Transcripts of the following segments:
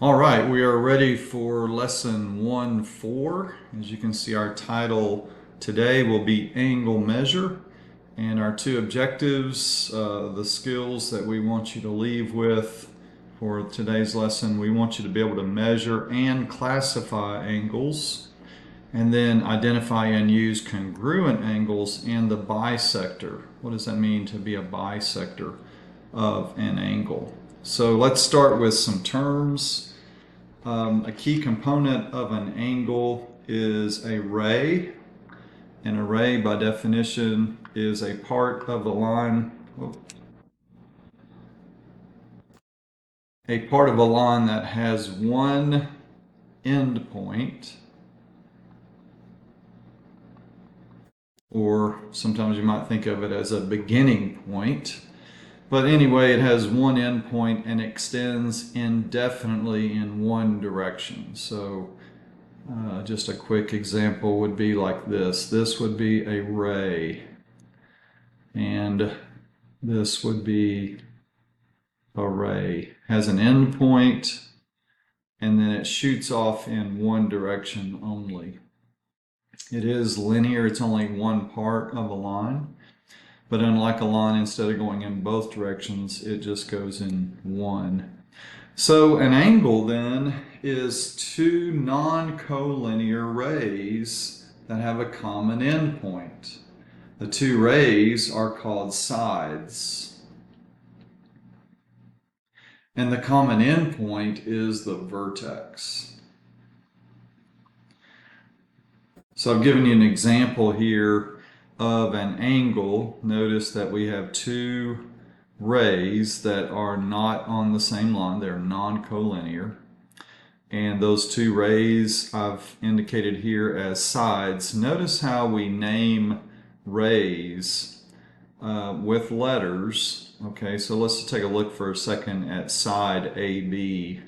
All right, we are ready for lesson 1-4. As you can see, our title today will be angle measure. And our two objectives, the skills that we want you to leave with for today's lesson, we want you to be able to measure and classify angles, and then identify and use congruent angles and the bisector. What does that mean to be a bisector of an angle? So let's start with some terms. A key component of an angle is a ray. An array, by definition, is a part of the line, that has one end point, or sometimes you might think of it as a beginning point. But anyway, it has one endpoint and extends indefinitely in one direction. So just a quick example would be like this. This would be a ray, and this would be a ray. Has an endpoint, and then it shoots off in one direction only. It is linear. It's only one part of a line. But unlike a line, instead of going in both directions, it just goes in one. So an angle then is two non-collinear rays that have a common endpoint. The two rays are called sides. And the common endpoint is the vertex. So I've given you an example here of an angle. Notice that we have two rays that are not on the same line. They're non-collinear. And those two rays I've indicated here as sides. Notice how we name rays with letters. Okay, so let's take a look for a second at side AB.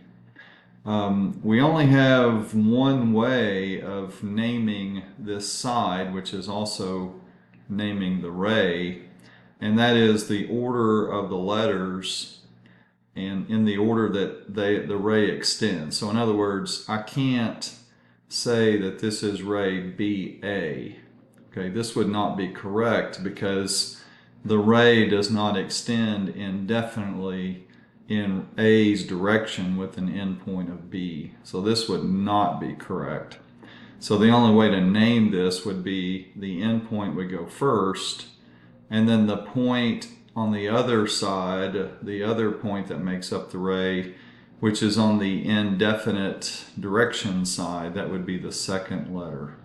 We only have one way of naming this side, which is also naming the ray, and that is the order of the letters and in the order that the ray extends. So in other words, I can't say that this is ray BA. Okay, this would not be correct because the ray does not extend indefinitely in A's direction with an endpoint of B. So this would not be correct. So the only way to name this would be the endpoint would go first, and then the point on the other side, the other point that makes up the ray, which is on the indefinite direction side, that would be the second letter.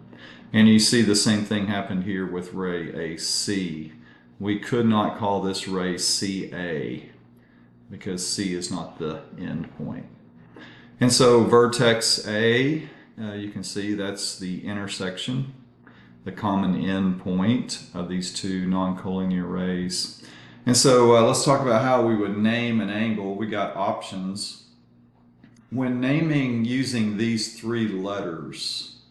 And you see the same thing happened here with ray AC. We could not call this ray CA because C is not the endpoint. And so vertex A, you can see that's the intersection, the common end point of these two non-collinear rays. And so let's talk about how we would name an angle. We got options. When naming using these three letters,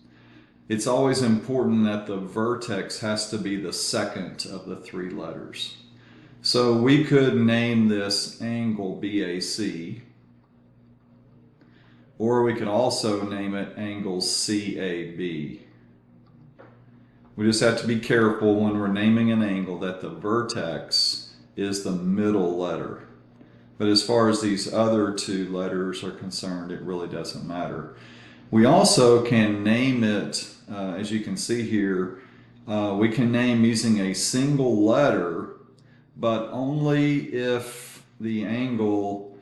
it's always important that the vertex has to be the second of the three letters. So we could name this angle BAC, or we could also name it angle CAB. We just have to be careful when we're naming an angle that the vertex is the middle letter. But as far as these other two letters are concerned, it really doesn't matter. We also can name it, as you can see here, we can name using a single letter, but only if the angle,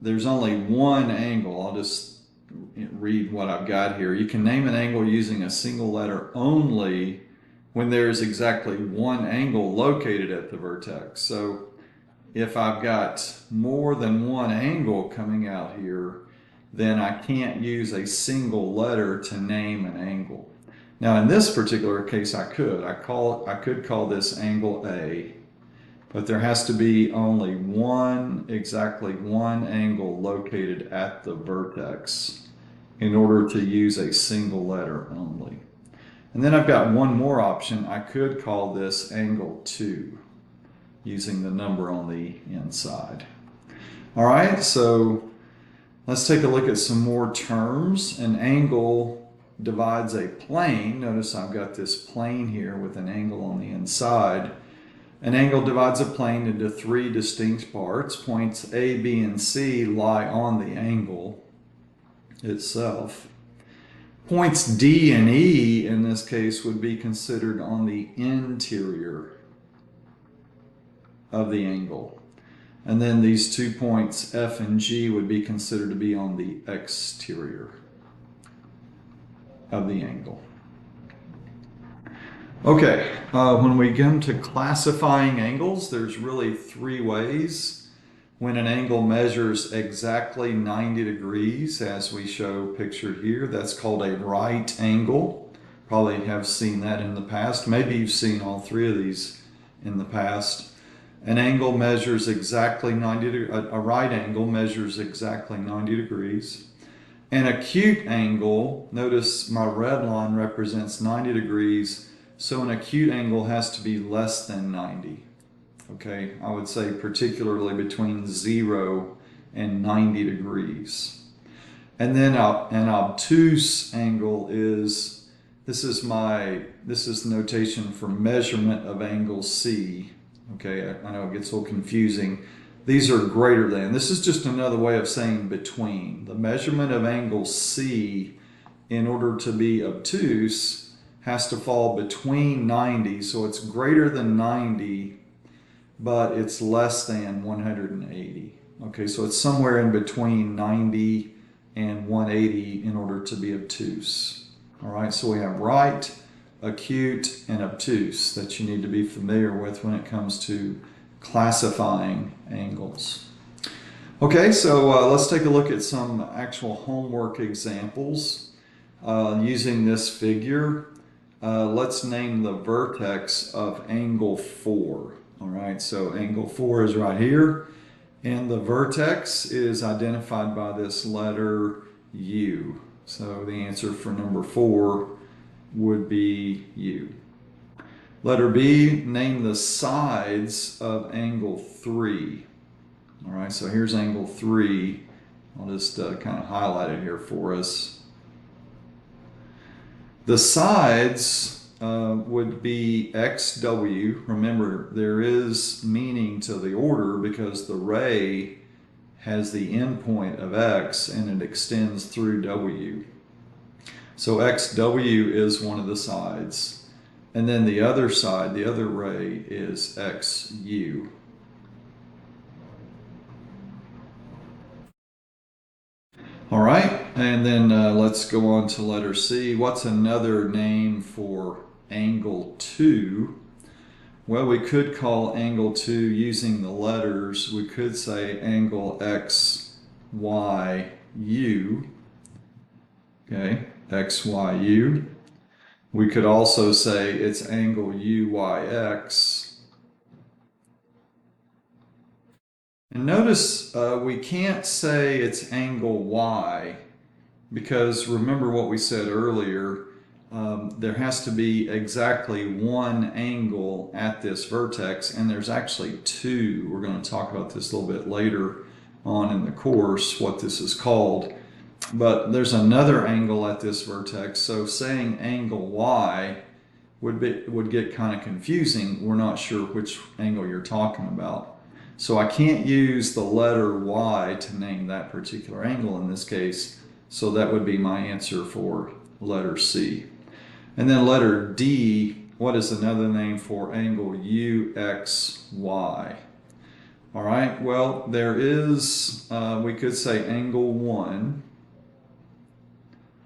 there's only one angle. I'll just read what I've got here. You can name an angle using a single letter only when there is exactly one angle located at the vertex. So if I've got more than one angle coming out here, then I can't use a single letter to name an angle. Now in this particular case I could. I could call this angle A, but there has to be only exactly one angle located at the vertex in order to use a single letter only. And then I've got one more option. I could call this angle 2 using the number on the inside. All right, so Let's take a look at some more terms. An angle divides a plane. Notice I've got this plane here with an angle on the inside. An angle divides a plane into three distinct parts. Points A, B, and C lie on the angle itself. Points D and E in this case would be considered on the interior of the angle. And then these 2 points F and G would be considered to be on the exterior of the angle. Okay, when we come to classifying angles, there's really three ways. When an angle measures exactly 90 degrees, as we show pictured here, that's called a right angle. Probably have seen that in the past. Maybe you've seen all three of these in the past. An angle measures exactly 90 degrees. A right angle measures exactly 90 degrees. An acute angle, notice my red line represents 90 degrees. So an acute angle has to be less than 90. Okay, I would say particularly between 0 and 90 degrees. And then an obtuse angle is, this is notation for measurement of angle C. Okay, I know it gets a little confusing. These are greater than. This is just another way of saying between. The measurement of angle C, in order to be obtuse, has to fall between 90, so it's greater than 90, but it's less than 180. Okay, so it's somewhere in between 90 and 180 in order to be obtuse. All right, so we have right, acute, and obtuse that you need to be familiar with when it comes to classifying angles. Okay, so let's take a look at some actual homework examples using this figure. Let's name the vertex of angle 4. All right, so angle 4 is right here, and the vertex is identified by this letter U. So the answer for number 4 would be U. Letter B, name the sides of angle 3. All right, so here's angle 3. I'll just kind of highlight it here for us. The sides would be XW. Remember, there is meaning to the order because the ray has the endpoint of X and it extends through W. So XW is one of the sides. And then the other side, the other ray, is XU. All right, and then let's go on to letter C. What's another name for angle 2? Well, we could call angle 2 using the letters. We could say angle XYU. Okay, XYU. We could also say it's angle UYX. And notice we can't say it's angle Y because remember what we said earlier, there has to be exactly one angle at this vertex, and there's actually two. We're going to talk about this a little bit later on in the course, what this is called. But there's another angle at this vertex, so saying angle Y would get kind of confusing. We're not sure which angle you're talking about. So I can't use the letter Y to name that particular angle in this case, so that would be my answer for letter C. And then letter D, what is another name for angle UXY? All right, well, there is, we could say angle 1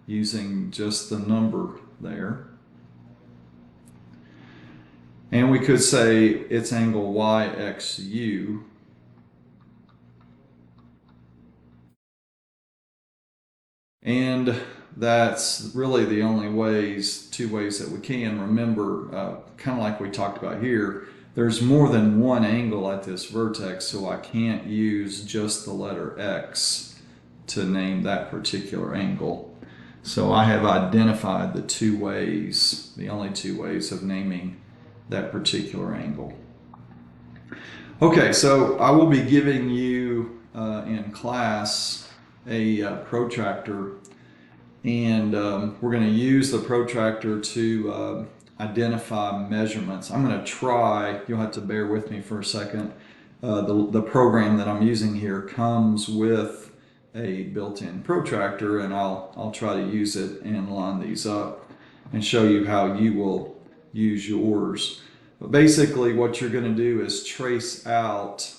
using just the number there. And we could say it's angle YXU. And that's really the only two ways that we can. Remember, kind of like we talked about here, there's more than one angle at this vertex, so I can't use just the letter X to name that particular angle. So I have identified the two ways, the only two ways of naming that particular angle. Okay, so I will be giving you in class a protractor, and we're going to use the protractor to identify measurements. I'm going to try, you'll have to bear with me for a second. The program that I'm using here comes with a built-in protractor, and I'll try to use it and line these up and show you how you will use yours. But basically what you're going to do is trace out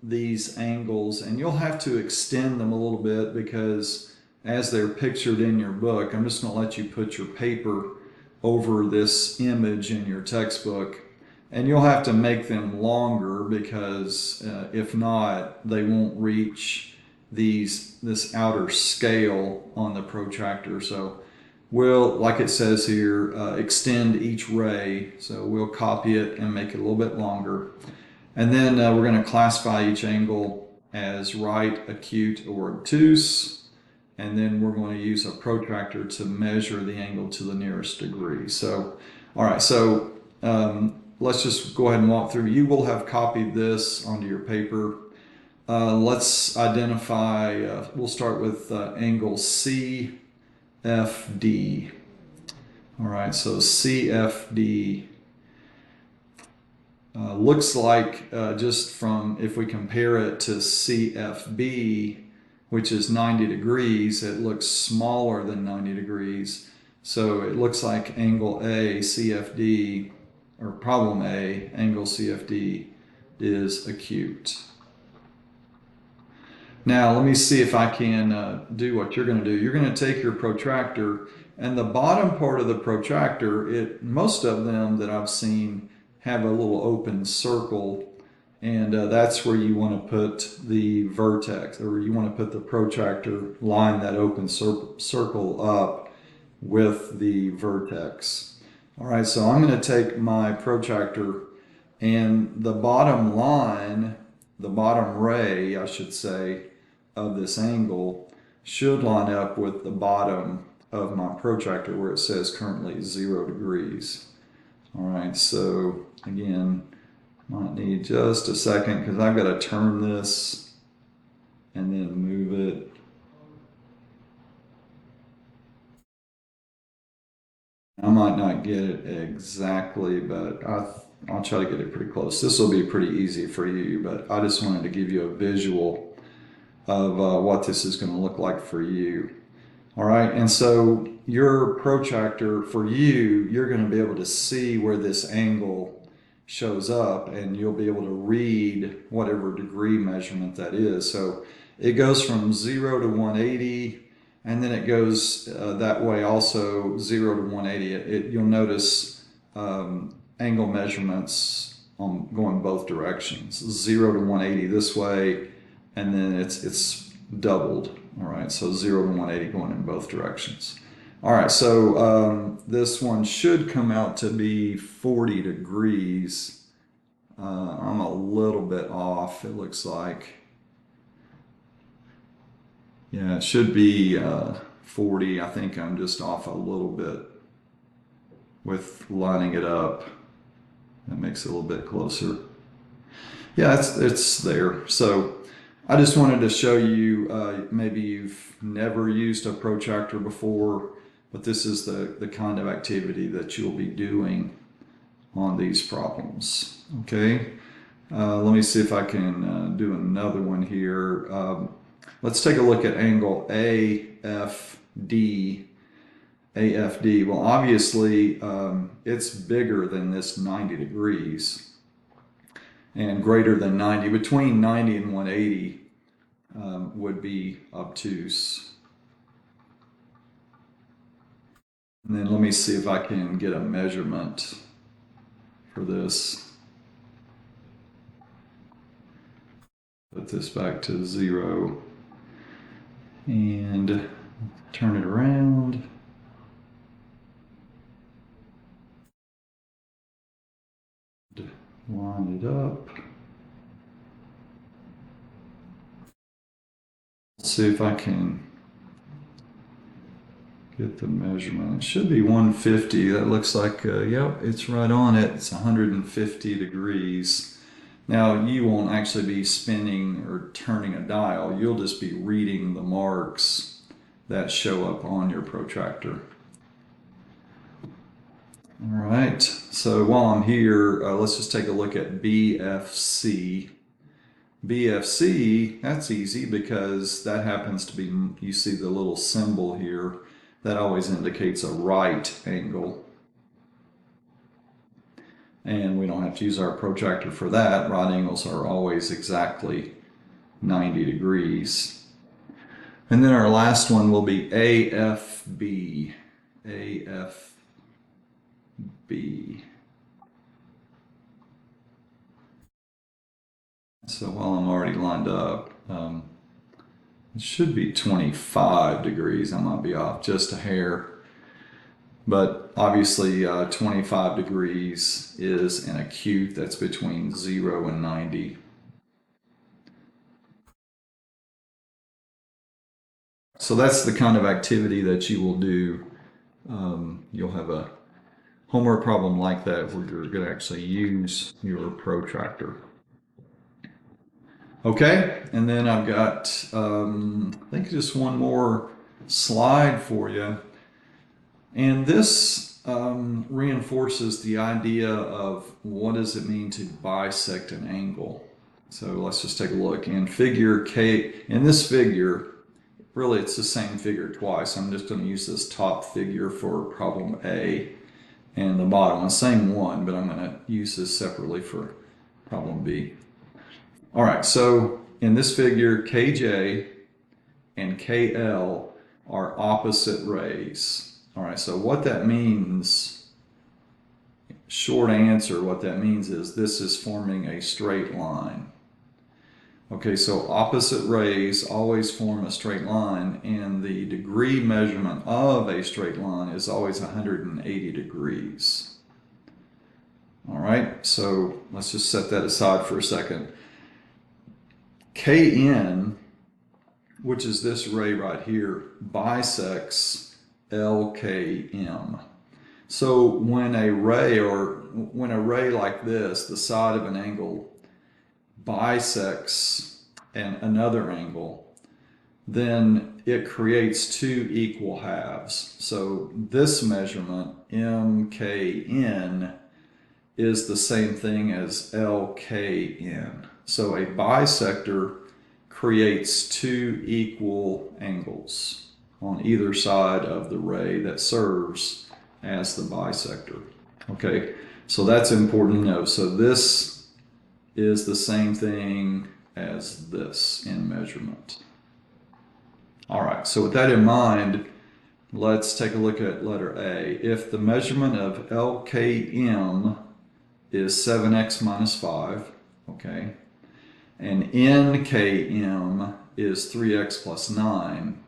these angles, and you'll have to extend them a little bit because as they're pictured in your book, I'm just going to let you put your paper over this image in your textbook, and you'll have to make them longer because if not, they won't reach this outer scale on the protractor. So we'll, like it says here, extend each ray. So we'll copy it and make it a little bit longer. And then we're going to classify each angle as right, acute, or obtuse. And then we're going to use a protractor to measure the angle to the nearest degree. So, all right, so let's just go ahead and walk through. You will have copied this onto your paper. Let's identify, we'll start with angle CFD. All right, so CFD looks like just from, if we compare it to CFB, which is 90 degrees, it looks smaller than 90 degrees. So it looks like angle A, CFD, or problem A, angle CFD, is acute. Now let me see if I can do what you're going to do. You're going to take your protractor, and the bottom part of the protractor, most of them that I've seen have a little open circle, and that's where you want to put the vertex, or you want to put the protractor, line that open circle up with the vertex. All right, so I'm going to take my protractor, and the bottom line, the bottom ray, I should say, of this angle should line up with the bottom of my protractor where it says currently 0 degrees. All right, so again, might need just a second because I've got to turn this and then move it. I might not get it exactly, but I'll try to get it pretty close. This will be pretty easy for you, but I just wanted to give you a visual of what this is going to look like for you. All right, and so your protractor, for you, you're going to be able to see where this angle shows up, and you'll be able to read whatever degree measurement that is. So it goes from 0 to 180, and then it goes that way also, 0 to 180. You'll notice angle measurements going both directions, 0 to 180 this way, and then it's doubled. All right, so 0 to 180 going in both directions. All right, so this one should come out to be 40 degrees. I'm a little bit off, it looks like. Yeah, it should be 40. I think I'm just off a little bit with lining it up. That makes it a little bit closer. Yeah, it's there. So I just wanted to show you, maybe you've never used a protractor before, but this is the kind of activity that you'll be doing on these problems. Okay, let me see if I can do another one here. Let's take a look at angle AFD. AFD, well obviously it's bigger than this 90 degrees and greater than 90. Between 90 and 180 would be obtuse. And then let me see if I can get a measurement for this. Put this back to 0 and turn it around. Line it up. Let's see if I can get the measurement. It should be 150. That looks like, yep, it's right on it. It's 150 degrees. Now, you won't actually be spinning or turning a dial. You'll just be reading the marks that show up on your protractor. All right, so while I'm here, let's just take a look at BFC. BFC, that's easy because that happens to be, you see the little symbol here, that always indicates a right angle. And we don't have to use our protractor for that. Right angles are always exactly 90 degrees. And then our last one will be AFB. AFB. So while I'm already lined up, it should be 25 degrees. I might be off just a hair. But obviously 25 degrees is an acute that's between 0 and 90. So that's the kind of activity that you will do. You'll have a homework problem like that where you're going to actually use your protractor. Okay, and then I've got, I think just one more slide for you. And this reinforces the idea of what does it mean to bisect an angle. So let's just take a look. In figure K, in this figure, really it's the same figure twice. I'm just going to use this top figure for problem A and the bottom one, same one, but I'm going to use this separately for problem B. All right, so in this figure, KJ and KL are opposite rays. All right, so what that means, short answer, what that means is this is forming a straight line. Okay, so opposite rays always form a straight line, and the degree measurement of a straight line is always 180 degrees. All right, so let's just set that aside for a second. Kn, which is this ray right here, bisects LKM. So when a ray like this, the side of an angle, bisects another angle, then it creates two equal halves. So this measurement, MKN, is the same thing as LKN. So a bisector creates two equal angles on either side of the ray that serves as the bisector. Okay, so that's important to know. So this is the same thing as this in measurement. All right, so with that in mind, let's take a look at letter A. If the measurement of LKM is 7x minus 5, okay, and NKM is 3x plus 9.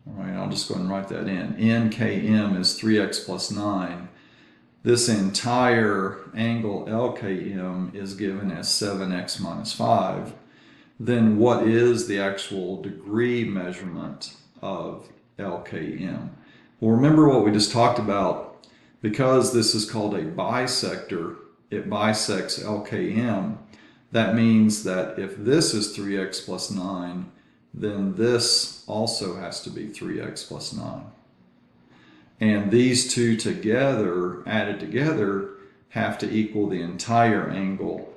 All right, I'll just go ahead and write that in. NKM is 3x plus 9. This entire angle LKM is given as 7x minus 5. Then what is the actual degree measurement of LKM? Well, remember what we just talked about. Because this is called a bisector, it bisects LKM. That means that if this is 3x plus 9, then this also has to be 3x plus 9. And these two together, added together, have to equal the entire angle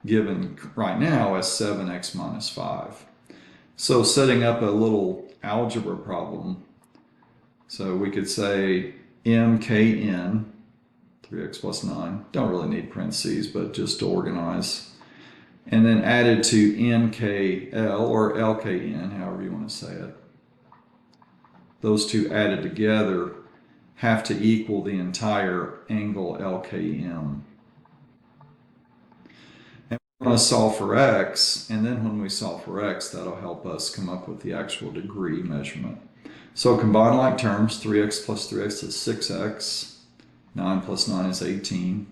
given right now as 7x minus 5. So setting up a little algebra problem, so we could say MKN, 3x plus 9, don't really need parentheses, but just to organize. And then added to NKL, or LKN, however you want to say it. Those two added together have to equal the entire angle LKM. And we're going to solve for x, and then when we solve for x, that'll help us come up with the actual degree measurement. So combine like terms, 3x plus 3x is 6x, 9 plus 9 is 18.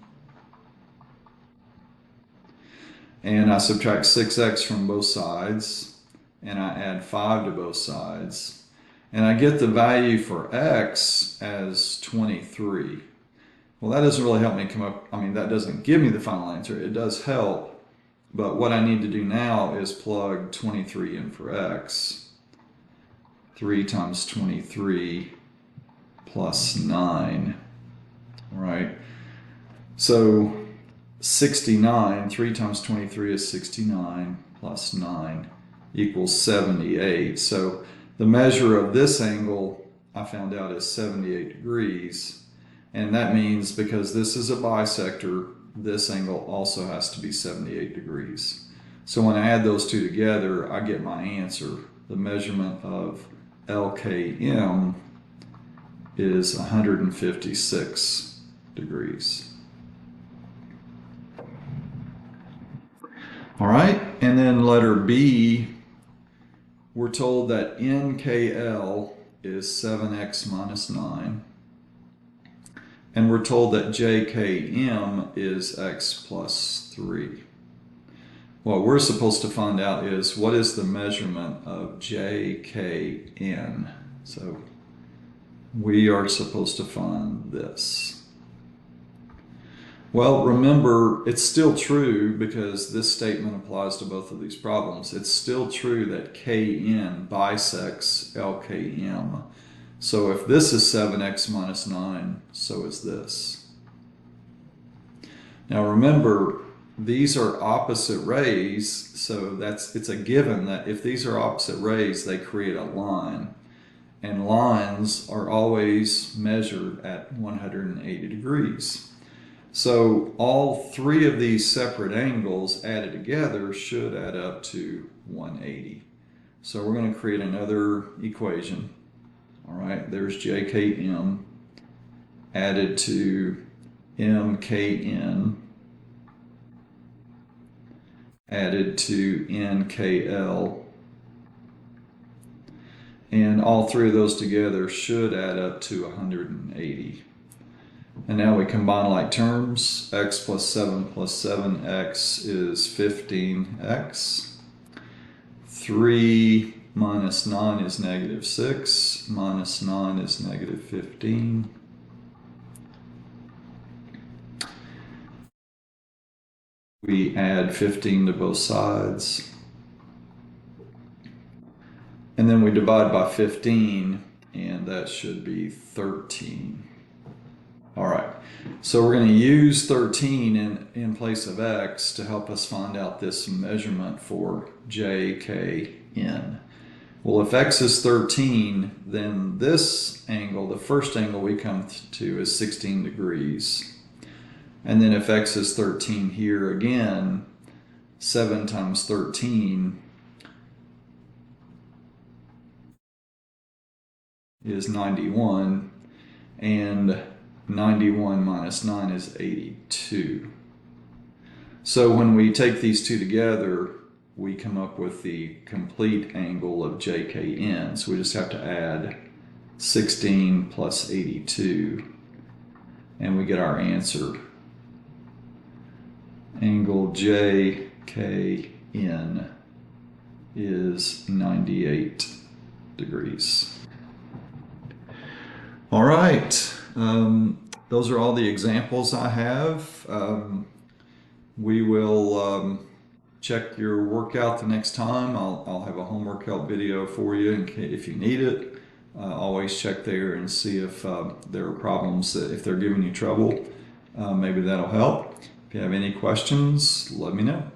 And I subtract 6x from both sides, and I add 5 to both sides. And I get the value for x as 23. Well, that doesn't really help me come up, that doesn't give me the final answer. It does help, but what I need to do now is plug 23 in for x. 3 times 23 plus 9, right? So 69, 3 times 23 is 69 plus 9 equals 78. So the measure of this angle I found out is 78 degrees. And that means because this is a bisector, this angle also has to be 78 degrees. So when I add those two together, I get my answer. The measurement of LKM is 156 degrees. All right, and then letter B, we're told that NKL is 7x minus 9. And we're told that JKM is x plus 3. What we're supposed to find out is what is the measurement of JKN. So we are supposed to find this. Well, remember, it's still true because this statement applies to both of these problems. It's still true that KN bisects LKM. So if this is 7x minus 9, so is this. Now remember, these are opposite rays, so it's a given that if these are opposite rays, they create a line. And lines are always measured at 180 degrees. So all three of these separate angles added together should add up to 180. So we're going to create another equation. All right, there's JKM added to MKN added to NKL, and all three of those together should add up to 180. And now we combine like terms. X plus 7 plus 7x is 15x. 3 minus 9 is negative 6. Minus 9 is negative 15. We add 15 to both sides. And then we divide by 15, and that should be 13. All right, so we're going to use 13 in place of x to help us find out this measurement for JKN. Well, if x is 13, then this angle, the first angle we come to, is 16 degrees. And then if x is 13 here again, 7 times 13 is 91, and 91 minus 9 is 82. So when we take these two together, we come up with the complete angle of JKN. So we just have to add 16 plus 82, and we get our answer. Angle JKN is 98 degrees. All right, those are all the examples I have. We will check your workout the next time. I'll have a home workout video for you if you need it. Always check there and see if there are problems, if they're giving you trouble. Maybe that'll help. If you have any questions, let me know.